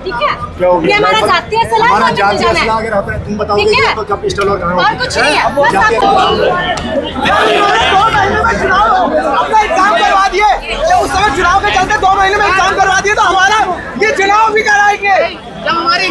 ठीक है, ये हमारा जातीय सलाह है, तुम बताओगे तो कब पिस्टल और कुछ नहीं है। अपना एग्जाम करवा दिए, उस समय चुनाव के चलते 2 महीने में एग्जाम करवा दिए, तो हमारा ये चुनाव भी कराएंगे जब हमारे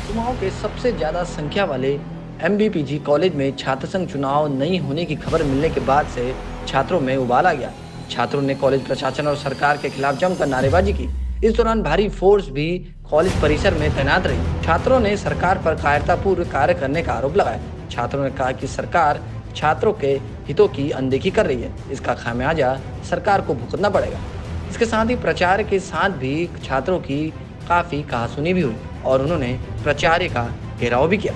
चुनाव के सबसे ज्यादा संख्या वाले MBPG कॉलेज में छात्र संघ चुनाव नहीं होने की खबर मिलने के बाद से छात्रों में उबाल आ गया। छात्रों ने कॉलेज प्रशासन और सरकार के खिलाफ जमकर नारेबाजी की। इस दौरान भारी फोर्स भी कॉलेज परिसर में तैनात रही। छात्रों ने सरकार पर कायरतापूर्ण कार्य करने का आरोप लगाया। छात्रों ने कहा कि सरकार छात्रों के हितों की अनदेखी कर रही है, इसका खामियाजा सरकार को भुगतना पड़ेगा। इसके साथ ही प्रचार के साथ भी छात्रों की काफी कहासुनी भी हुई और उन्होंने प्राचार्य का घेराव भी किया।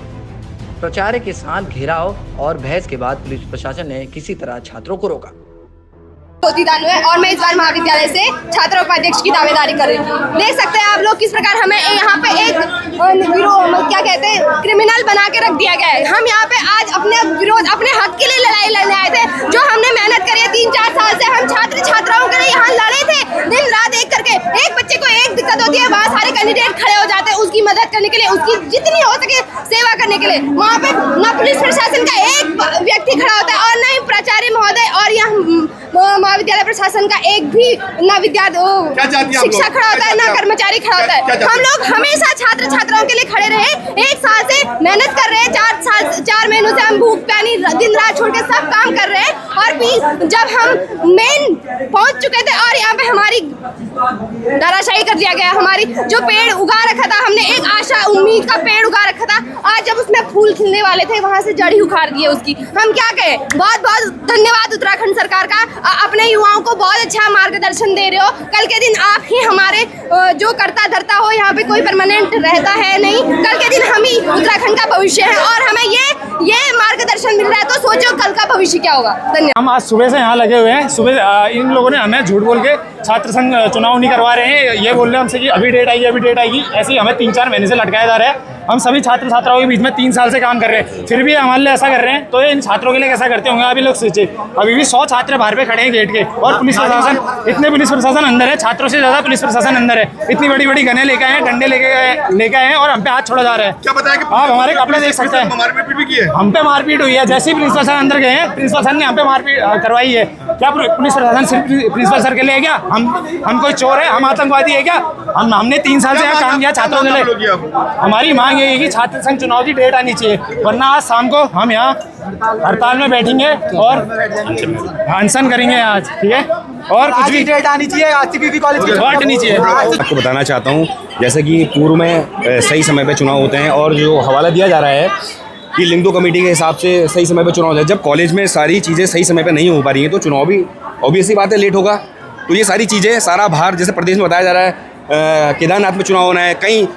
प्राचार्य के साथ घेराव और बहस के बाद पुलिस प्रशासन ने किसी तरह छात्रों को रोका। और मैं इस बार महाविद्यालय से छात्र उपाध्यक्ष की दावेदारी कर रही हूँ। देख सकते हैं आप लोग किस प्रकार हमें यहाँ पे एक क्या कहते हैं क्रिमिनल बना के रख दिया गया है। हम यहाँ पे आज अपने विरोध, अपने हक के लिए लड़ाई लड़ने आए थे, जो हमने मेहनत करी है 3-4 साल से। हम छात्र छात्राओं के लिए यहाँ लड़े थे दिन रात एक करके। एक बच्चे को एक दिक्कत होती है, वहाँ सारे कैंडिडेट खड़े हो जाते हैं उसकी मदद करने के लिए, उसकी जितनी हो सके सेवा करने के लिए। वहाँ पे न पुलिस प्रशासन का एक व्यक्ति खड़ा होता है और न ही प्राचार्य महोदय और यहाँ महाविद्यालय प्रशासन का एक भी न शिक्षक खड़ा होता है, न कर्मचारी खड़ा होता है। हम लोग हमेशा छात्र छात्राओं के लिए खड़े रहे। 1 साल से मेहनत कर रहे हैं, 4 महीनों से हम भूख प्यानी दिन रात छोड़ के सब काम कर रहे हैं। और भी जब हम मेन पहुंच चुके थे और यहाँ पे हमारी धराशायी कर दिया गया। हमारी जो पेड़ उगा रखा था, हमने एक आशा उम्मीद का पेड़ उगा रखा था, आज जब उसमें फूल खिलने वाले थे वहाँ से जड़ ही उखाड़ दी है उसकी। हम क्या कहें। बहुत बहुत धन्यवाद उत्तराखंड सरकार का, अपने युवाओं को बहुत अच्छा मार्गदर्शन दे रहे हो। कल के दिन आप ही हमारे जो करता धरता हो, यहाँ पे कोई परमानेंट रहता है नहीं। कल के दिन हम ही उत्तराखंड का भविष्य है और हमें ये मार्गदर्शन मिल रहा है, तो सोचो कल का भविष्य क्या होगा। धन्यवाद। हम आज सुबह से यहाँ लगे हुए हैं। सुबह इन लोगों ने हमें झूठ बोल के छात्र संघ चुनाव नहीं करवा रहे हैं, ये बोल रहे हैं हमसे कि अभी डेट आएगी। ऐसे ही हमें 3-4 महीने से लटकाया जा रहा है। हम सभी छात्र छात्राओं के बीच में 3 साल से काम कर रहे हैं, फिर भी हमारे लिए ऐसा कर रहे हैं, तो इन छात्रों के लिए कैसा करते होंगे अभी लोग सोचे। अभी भी 100 छात्र बाहर पे खड़े हैं गेट के और पुलिस प्रशासन, इतने पुलिस प्रशासन अंदर है, छात्रों से ज्यादा पुलिस प्रशासन अंदर है। इतनी बड़ी बड़ी गने लेके आए, डंडे लेके आए और हम पे हाथ छोड़ा जा रहा है। क्या बताया कि आप हमारे कपड़े देख सकते हैं, हम पे मारपीट हुई है। जैसे ही प्रिंसिपल सर अंदर गए हैं, प्रिंसिपल सर ने हम पे मारपीट करवाई है। क्या पुलिस प्रशासन सिर्फ प्रिंसिपल सर के लिए क्या? हम कोई चोर है, हम आतंकवादी है क्या? हमने 3 साल से यहाँ काम किया छात्रों के लिए। हमारी मांग ये है कि छात्र संघ चुनाव की डेट आनी चाहिए, वरना आज शाम को हम यहाँ हड़ताल में बैठेंगे और अनशन करेंगे आज, ठीक है? और कुछ भी डेट आनी चाहिए, आरसीपी कॉलेज की डेट नहीं चाहिए। आपको बताना चाहता हूँ, जैसे कि पूर्व में सही समय पे चुनाव होते हैं और जो हवाला दिया जा रहा है कि लिंगदो कमेटी के हिसाब से सही समय पे चुनाव होता है। जब कॉलेज में सारी चीज़ें सही समय पे नहीं हो पा रही हैं तो चुनाव भी ऑब्वियसली बात है लेट होगा। तो ये सारी चीज़ें, सारा भार जैसे प्रदेश में बताया जा रहा है, केदारनाथ में चुनाव होना है, कई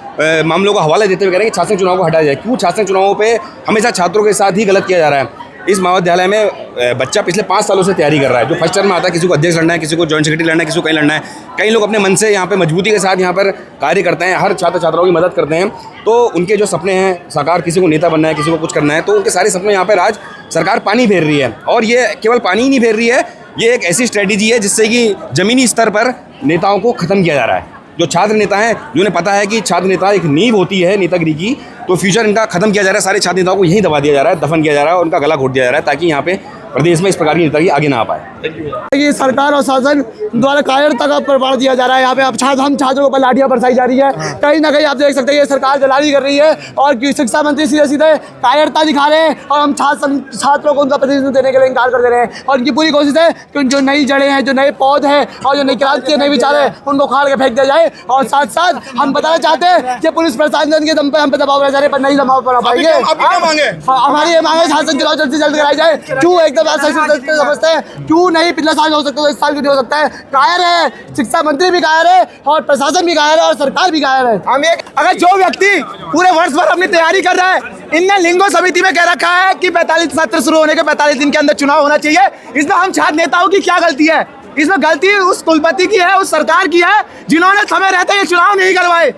मामलों का हवाला देते हुए कह रहे हैं कि छात्र चुनाव को हटाया जाए। क्यों छात्र चुनावों पे हमेशा छात्रों के साथ ही गलत किया जा रहा है? इस महाविद्यालय में बच्चा पिछले 5 सालों से तैयारी कर रहा है। जो फर्स्ट ईयर में आता है, किसी को अध्यक्ष लड़ना है, किसी को जॉइंट सेक्रेटरी लड़ना है, किसी को कहीं लड़ना है। कई लोग अपने मन से यहाँ पे मजबूती के साथ यहाँ पर कार्य करते हैं, हर छात्र छात्राओं की मदद करते हैं। तो उनके जो सपने हैं साकार, किसी को नेता बनना है, किसी को कुछ करना है, तो उनके सारे सपने यहाँ पर आज सरकार पानी फेर रही है। और ये केवल पानी ही नहीं फेर रही है, ये एक ऐसी स्ट्रेटेजी है जिससे कि ज़मीनी स्तर पर नेताओं को ख़त्म किया जा रहा है। जो छात्र नेता हैं, जिन्हें पता है कि छात्र नेता एक नींव होती है नेतागिरी की, तो फ्यूचर इनका खत्म किया जा रहा है। सारे छात्र नेताओं को यहीं दबा दिया जा रहा है, दफन किया जा रहा है और उनका गला घोट दिया जा रहा है, ताकि यहाँ पे प्रदेश में इस प्रकार की नेतागिरी आगे ना आ पाए। ये सरकार और शासन द्वारा कायरता का प्रमाण दिया जा रहा है। यहाँ पे अब हम छात्रों पर लाठियां बरसाई जा रही है। कहीं ना कहीं आप देख सकते हैं ये सरकार जलाली कर रही है और शिक्षा मंत्री सीधे सीधे कायरता दिखा रहे हैं और हम छात्रों को उनका प्रतिनिधित्व देने के लिए इनकार कर दे रहे हैं। और उनकी पूरी कोशिश है कि जो नई जड़ें हैं, जो नए पौध हैं और जो नई क्रांति के नए विचार हैं, उनको उखाड़ के फेंक दिया जाए। और साथ साथ हम बताना चाहते हैं कि पुलिस प्रशासन के दम पर हम पे दबाव रह जा रहे पर नहीं दबाव पड़ा पाएंगे। हमारी ये मांग है शासन चुनाव जल्द से जल्द कराई जाए। क्यों एकदम समझते हैं, क्यों नहीं पिछला साल हो सकता है, इस साल क्यों नहीं हो सकता है? कायर है, शिक्षा मंत्री भी कायर है और प्रशासन भी कायर है और सरकार भी कायर है। हम एक अगर जो व्यक्ति पूरे वर्ष भर अपनी तैयारी कर रहा है, इनने लिंगो समिति में कह रखा है कि 45 सत्र शुरू होने के 45 दिन के अंदर चुनाव होना चाहिए। इसमें हम छात्र नेताओं की क्या गलती है? इसमें गलती उस कुलपति की है, उस सरकार की है, जिन्होंने समय रहते ये चुनाव नहीं करवाए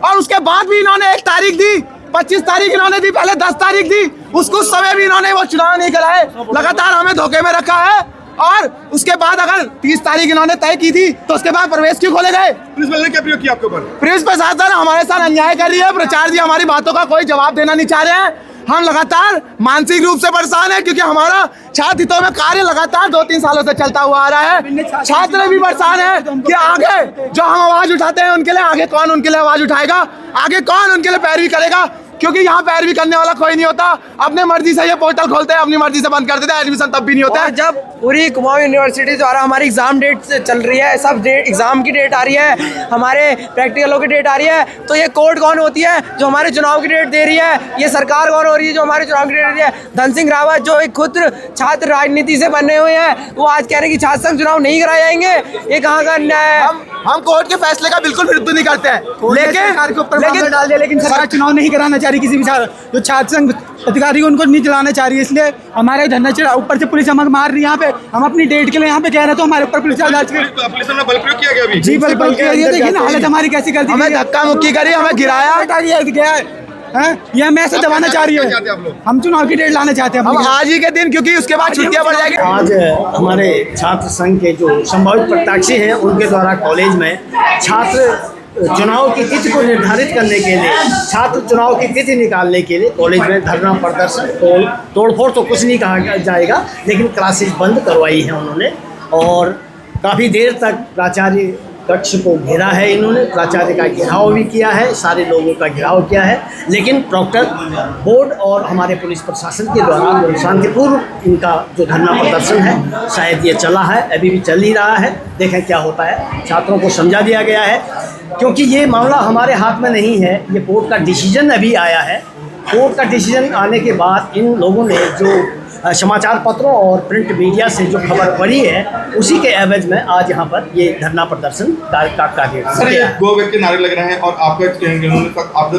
और उसके बाद भी इन्होंने एक तारीख दी, 25 तारीख इन्होंने दी, पहले 10 तारीख दी, उसको समय भी इन्होंने वो चुनाव नहीं कराए। लगातार हमें धोखे में रखा है और उसके बाद अगर 30 तारीख इन्होंने तय की थी तो उसके बाद प्रवेश क्यों खोले गए? पुलिस वाले ने क्या प्रयोग किया आपके ऊपर? पुलिस प्रशासन हमारे साथ अन्याय कर रही है। प्रचार जी हमारी बातों का कोई जवाब देना नहीं चाह रहे हैं। हम लगातार मानसिक रूप से परेशान है क्योंकि हमारा छात्र हितों में कार्य लगातार 2-3 सालों से चलता हुआ आ रहा है। छात्र भी परेशान है कि आगे जो हम आवाज उठाते हैं उनके लिए आगे कौन उनके लिए आवाज उठाएगा, आगे कौन उनके लिए पैरवी करेगा, क्योंकि यहाँ पैरवी करने वाला कोई नहीं होता। अपने मर्जी से ये पोर्टल खोलते हैं, अपनी मर्जी से बंद कर देते हैं, एडमिशन तब भी नहीं होता है। जब पूरी कुमाऊं यूनिवर्सिटी द्वारा हमारी एग्जाम डेट चल रही है, सब डेट एग्जाम की डेट आ रही है, हमारे प्रैक्टिकलों की डेट आ रही है, तो ये कोर्ट कौन होती है जो हमारे चुनाव की डेट दे रही है? ये सरकार कौन हो रही है जो हमारे चुनाव की डेट दे रही है? धन सिंह रावत जो एक खुद छात्र राजनीति से बने हुए हैं, वो आज कह रहे हैं कि छात्र संघ चुनाव नहीं कराए जाएंगे। ये कहाँ का अन्याय है? हम कोर्ट के फैसले का बिल्कुल विरुद्ध नहीं करते हैं, लेकिन डाल दिया, लेकिन सरकार चुनाव नहीं कराना चाह रही किसी भी जो छात्र संघ अधिकारी उनको नहीं चलाना चाह रही है, इसलिए हमारे धरना चढ़ा। ऊपर से पुलिस हमें मार रही है। यहाँ पे हम अपनी डेट के लिए यहाँ पे कह रहे हैं तो हमारे ऊपर पुलिस पुलिस ने बल प्रयोग किया गया अभी? जी बल किया। देखिए ना हालत हमारी कैसी कर दी, हमें धक्का मुक्की करी, हमें गिराया। ये हमें ऐसे दबाना चाह रही है। हम चुनाव की डेट लाने चाहते हैं हम आज ही के दिन, क्योंकि उसके बाद छुट्टियां बढ़ जाएगी। आज हमारे छात्र संघ के जो संभावित प्रत्याशी हैं उनके द्वारा कॉलेज में छात्र चुनाव की तिथि को निर्धारित करने के लिए, छात्र चुनाव की तिथि निकालने के लिए कॉलेज में धरना प्रदर्शन, तोड़फोड़ तो कुछ नहीं कहा जाएगा, लेकिन क्लासेस बंद करवाई हैं उन्होंने और काफ़ी देर तक प्राचार्य कक्ष को घेरा है। इन्होंने प्राचार्य का घेराव भी किया है, सारे लोगों का घेराव किया है, लेकिन प्रॉक्टर बोर्ड और हमारे पुलिस प्रशासन के द्वारा शांतिपूर्व इनका जो धरना प्रदर्शन है शायद ये चला है, अभी भी चल ही रहा है। देखें क्या होता है। छात्रों को समझा दिया गया है क्योंकि ये मामला हमारे हाथ में नहीं है, ये कोर्ट का डिसीजन अभी आया है। कोर्ट का डिसीजन आने के बाद इन लोगों ने जो समाचार पत्रों और प्रिंट मीडिया से जो खबर पड़ी है उसी के एवज में आज यहाँ पर ये धरना प्रदर्शन कार्य सर, ये गो बैक के नारे लग रहे हैं और आपने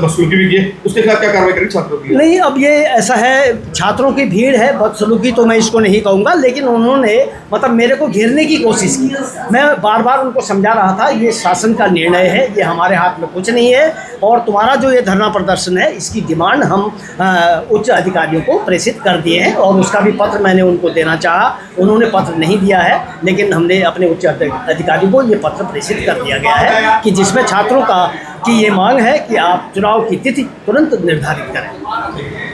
बदसलूकी भी की है, उसके खिलाफ क्या कार्रवाई करेंगे छात्रों की? नहीं, अब ये ऐसा है, छात्रों की भीड़ है, बदसलूकी तो मैं इसको नहीं कहूँगा, लेकिन उन्होंने मतलब मेरे को घेरने की कोशिश की। मैं बार बार उनको समझा रहा था ये शासन का निर्णय है, ये हमारे हाथ में कुछ नहीं है और तुम्हारा जो ये धरना प्रदर्शन है इसकी डिमांड हम उच्च अधिकारियों को प्रेषित कर दिए हैं और उसका भी पत्र मैंने उनको देना चाहा, उन्होंने पत्र नहीं दिया है, लेकिन हमने अपने उच्च अधिकारियों को ये पत्र प्रेषित कर दिया गया है कि जिसमें छात्रों की ये मांग है कि आप चुनाव की तिथि तुरंत निर्धारित करें।